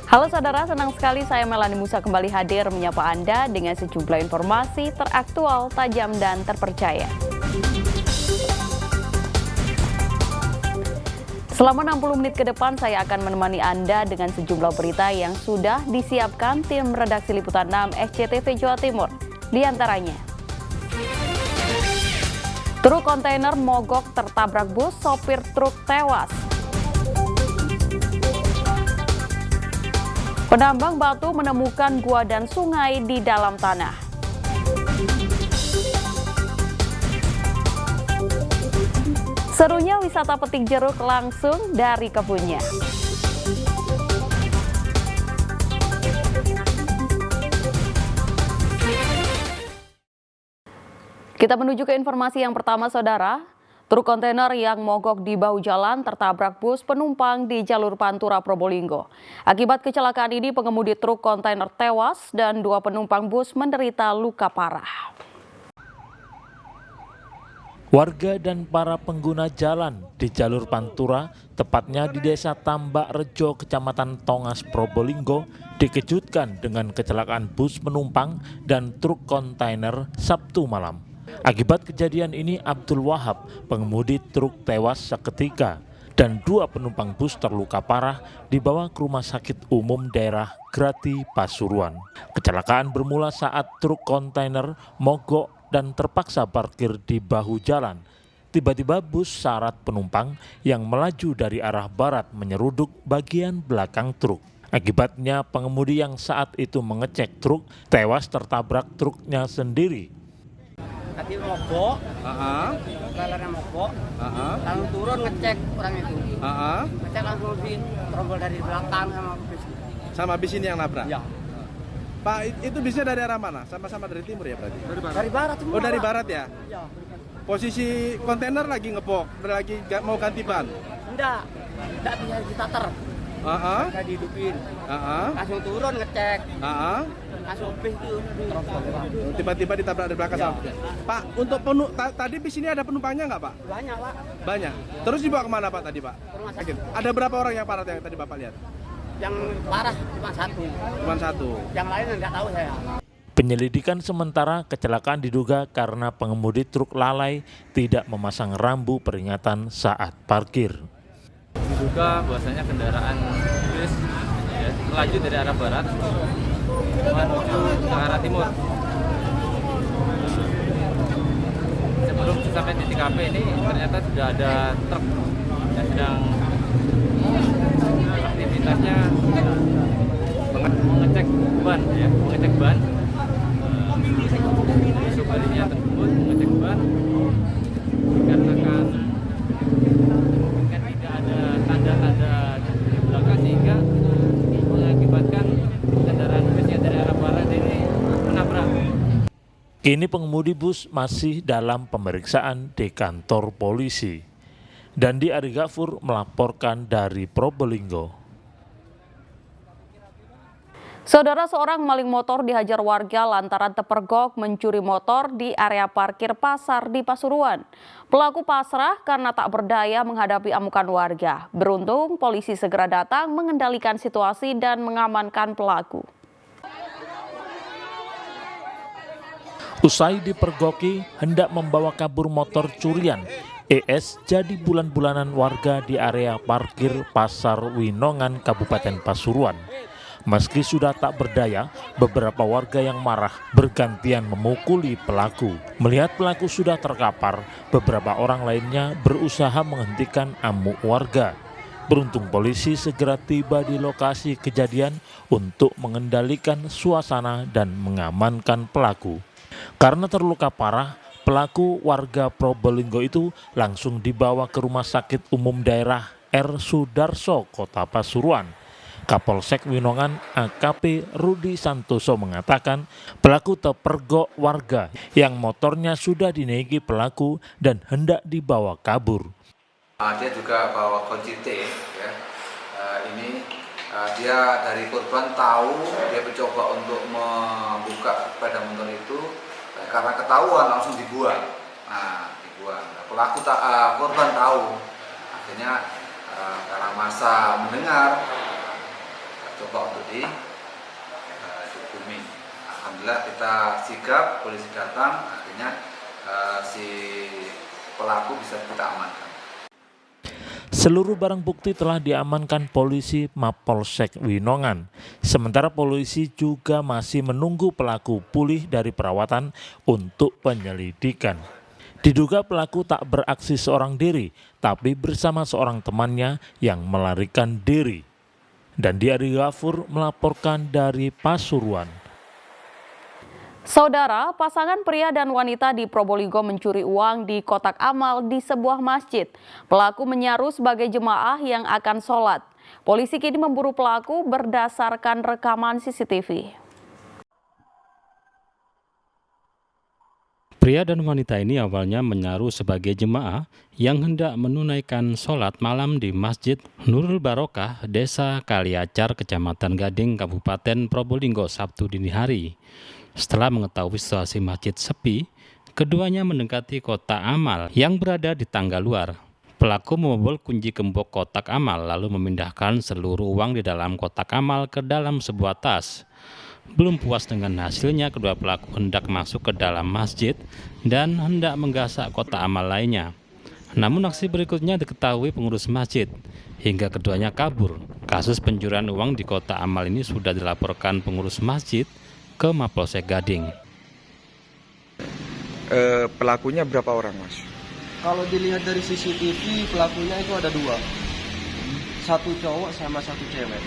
Halo saudara, senang sekali saya Melani Musa kembali hadir menyapa Anda dengan sejumlah informasi teraktual, tajam, dan terpercaya. Selama 60 menit ke depan saya akan menemani Anda dengan sejumlah berita yang sudah disiapkan tim redaksi Liputan 6 SCTV Jawa Timur. Di antaranya, truk kontainer mogok tertabrak bus, sopir truk tewas. Penambang batu menemukan gua dan sungai di dalam tanah. Serunya wisata petik jeruk langsung dari kebunnya. Kita menuju ke informasi yang pertama, saudara. Truk kontainer yang mogok di bahu jalan tertabrak bus penumpang di jalur Pantura Probolinggo. Akibat kecelakaan ini, pengemudi truk kontainer tewas dan 2 penumpang bus menderita luka parah. Warga dan para pengguna jalan di jalur Pantura, tepatnya di Desa Tambak Rejo, Kecamatan Tongas, Probolinggo, dikejutkan dengan kecelakaan bus penumpang dan truk kontainer Sabtu malam. Akibat kejadian ini, Abdul Wahab, pengemudi truk, tewas seketika dan 2 penumpang bus terluka parah dibawa ke Rumah Sakit Umum Daerah Grati, Pasuruan. Kecelakaan bermula saat truk kontainer mogok dan terpaksa parkir di bahu jalan. Tiba-tiba bus syarat penumpang yang melaju dari arah barat menyeruduk bagian belakang truk. Akibatnya pengemudi yang saat itu mengecek truk tewas tertabrak truknya sendiri. Tadi mogok, lalarnya mogok, lalu turun ngecek orang itu, ngecek langsung di terombol dari belakang sama bis. Sama bis ini yang nabrak? Ya. Pak, itu bisnya dari arah mana? Sama-sama dari timur ya berarti? Dari barat semua. Oh, dari barat ya? Ya. Posisi kontainer lagi ngepok, lagi mau ganti ban? Enggak bisa ditater. Nggak dihidupin. Langsung turun ngecek. Langsung bis itu terombol. Tiba-tiba ditabrak dari belakang sama. Pak, untuk tadi bis ini ada penumpangnya nggak Pak? Banyak, Pak. Banyak. Terus dibawa kemana Pak tadi Pak? Rumah sakit. Ada berapa orang yang parah yang tadi Bapak lihat? Yang parah cuma satu. Cuma satu. Yang lain nggak tahu saya. Penyelidikan sementara, kecelakaan diduga karena pengemudi truk lalai tidak memasang rambu peringatan saat parkir. Diduga bahwasanya kendaraan bis ya, melaju dari arah barat menuju ke arah timur. Sebelum sampai di TKP ini ternyata sudah ada truk yang sedang aktivitasnya mengecek ban, ya, mengecek ban. Subalinya tersebut mengecek ban dikarenakan tidak ada tanda-tanda di belakang sehingga mengakibatkan kendaraan bus yang dari arah barat ini menabrak. Kini pengemudi bus masih dalam pemeriksaan di kantor polisi. Dandi Ari Gafur melaporkan dari Probolinggo. Saudara, seorang maling motor dihajar warga lantaran terpergok mencuri motor di area parkir pasar di Pasuruan. Pelaku pasrah karena tak berdaya menghadapi amukan warga. Beruntung polisi segera datang mengendalikan situasi dan mengamankan pelaku. Usai dipergoki hendak membawa kabur motor curian, ES jadi bulan-bulanan warga di area parkir Pasar Winongan, Kabupaten Pasuruan. Meski sudah tak berdaya, beberapa warga yang marah bergantian memukuli pelaku. Melihat pelaku sudah terkapar, beberapa orang lainnya berusaha menghentikan amuk warga. Beruntung polisi segera tiba di lokasi kejadian untuk mengendalikan suasana dan mengamankan pelaku. Karena terluka parah, pelaku warga Probolinggo itu langsung dibawa ke Rumah Sakit Umum Daerah R. Sudarso, Kota Pasuruan. Kapolsek Winongan AKP Rudi Santoso mengatakan pelaku terpergok warga yang motornya sudah dinaiki pelaku dan hendak dibawa kabur. Dia juga bawa kunci T, ya. Dia dari korban tahu, dia mencoba untuk membuka sepeda motor itu, karena ketahuan langsung dibuang. Pelaku korban tahu, akhirnya karena masa mendengar coba untuk dihukumi. Alhamdulillah kita sigap, polisi datang, akhirnya si pelaku bisa kita amankan. Seluruh barang bukti telah diamankan polisi Mapolsek Winongan. Sementara polisi juga masih menunggu pelaku pulih dari perawatan untuk penyelidikan. Diduga pelaku tak beraksi seorang diri, tapi bersama seorang temannya yang melarikan diri. Dan Adi Ghafur melaporkan dari Pasuruan. Saudara, pasangan pria dan wanita di Probolinggo mencuri uang di kotak amal di sebuah masjid. Pelaku menyaru sebagai jemaah yang akan sholat. Polisi kini memburu pelaku berdasarkan rekaman CCTV. Pria dan wanita ini awalnya menyaru sebagai jemaah yang hendak menunaikan sholat malam di Masjid Nurul Barokah, Desa Kaliacar, Kecamatan Gading, Kabupaten Probolinggo, Sabtu dini hari. Setelah mengetahui situasi masjid sepi, keduanya mendekati kotak amal yang berada di tangga luar. Pelaku membobol kunci gembok kotak amal lalu memindahkan seluruh uang di dalam kotak amal ke dalam sebuah tas. Belum puas dengan hasilnya, kedua pelaku hendak masuk ke dalam masjid dan hendak menggasak kotak amal lainnya. Namun aksi berikutnya diketahui pengurus masjid hingga keduanya kabur. Kasus pencurian uang di kotak amal ini sudah dilaporkan pengurus masjid ke Mapolsek Gading. Pelakunya berapa orang, Mas? Kalau dilihat dari CCTV, pelakunya itu ada 2. Satu cowok sama satu cewek.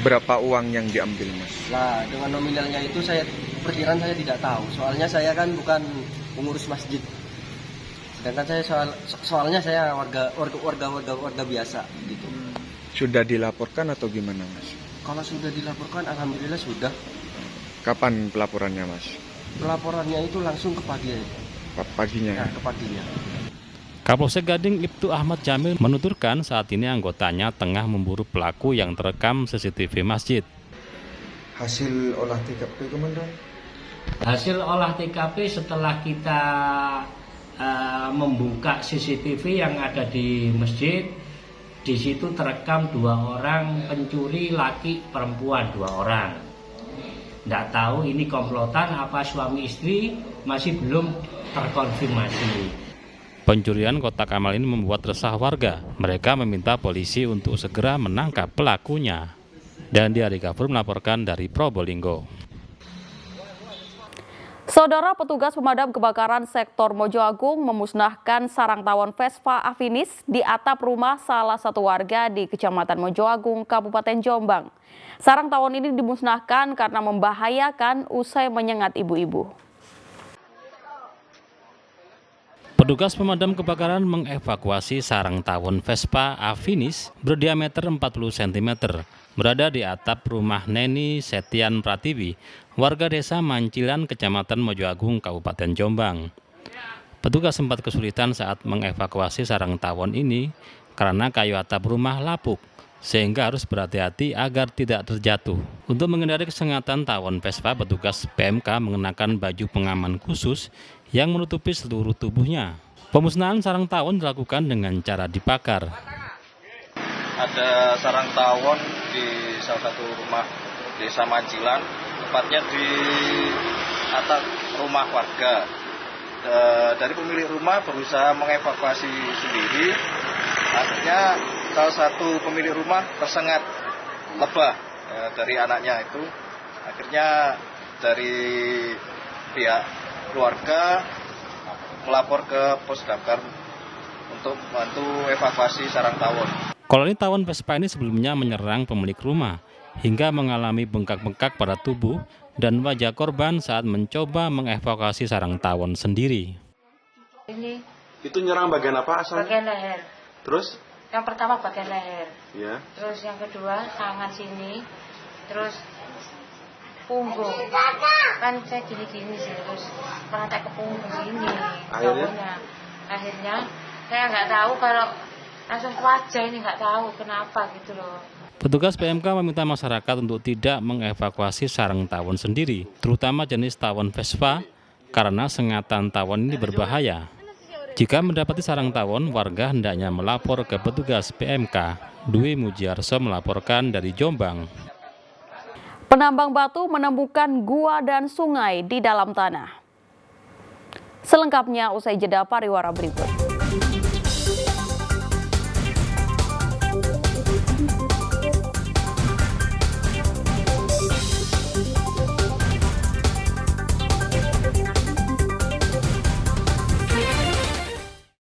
Berapa uang yang diambil, Mas? Nah, dengan nominalnya itu perkiraan saya tidak tahu. Soalnya saya kan bukan pengurus masjid. Sedangkan saya soalnya saya warga biasa gitu. Sudah dilaporkan atau gimana, Mas? Kalau sudah dilaporkan, alhamdulillah sudah. Kapan pelaporannya, Mas? Pelaporannya itu langsung ke pagi. Paginya. Nah, ke paginya. Kapolsek Gading Ibtu Ahmad Jamil menuturkan saat ini anggotanya tengah memburu pelaku yang terekam CCTV masjid. Hasil olah TKP, Komandan? Hasil olah TKP setelah kita membuka CCTV yang ada di masjid, di situ terekam 2 orang pencuri, laki perempuan 2 orang. Tidak tahu ini komplotan apa suami istri, masih belum terkonfirmasi. Pencurian kotak amal ini membuat resah warga. Mereka meminta polisi untuk segera menangkap pelakunya. Dan Adi Ghafur melaporkan dari Probolinggo. Saudara, petugas pemadam kebakaran sektor Mojo Agung memusnahkan sarang tawon Vespa afinis di atap rumah salah satu warga di Kecamatan Mojo Agung, Kabupaten Jombang. Sarang tawon ini dimusnahkan karena membahayakan usai menyengat ibu-ibu. Petugas pemadam kebakaran mengevakuasi sarang tawon Vespa afinis berdiameter 40 cm berada di atap rumah Neni Setian Pratiwi, warga desa Mancilan, Kecamatan Mojo Agung, Kabupaten Jombang. Petugas sempat kesulitan saat mengevakuasi sarang tawon ini karena kayu atap rumah lapuk, sehingga harus berhati-hati agar tidak terjatuh. Untuk menghindari kesengatan tawon Vespa, petugas PMK mengenakan baju pengaman khusus yang menutupi seluruh tubuhnya. Pemusnahan sarang tawon dilakukan dengan cara dibakar. Ada sarang tawon di salah satu rumah desa Mancilan, tepatnya di atap rumah warga. Dari pemilik rumah berusaha mengevakuasi sendiri, akhirnya salah satu pemilik rumah tersengat lebah dari anaknya itu. Akhirnya dari pihak keluarga melapor ke pos damkar untuk membantu evakuasi sarang tawon. Koloni tawon Vespa ini sebelumnya menyerang pemilik rumah hingga mengalami bengkak-bengkak pada tubuh dan wajah korban saat mencoba mengevakuasi sarang tawon sendiri. Ini itu nyerang bagian apa asalnya? Bagian leher. Terus? Yang pertama bagian leher. Ya. Terus yang kedua tangan sini. Terus punggung. Kan saya gini-gini sih, terus merantai ke punggung ini. Akhirnya saya nggak tahu kalau langsung ke wajah ini, nggak tahu kenapa gitu loh. Petugas PMK meminta masyarakat untuk tidak mengevakuasi sarang tawon sendiri, terutama jenis tawon Vespa, karena sengatan tawon ini berbahaya. Jika mendapati sarang tawon, warga hendaknya melapor ke petugas PMK. Dwi Mujiarso melaporkan dari Jombang. Penambang batu menemukan gua dan sungai di dalam tanah. Selengkapnya usai jeda pariwara berikut.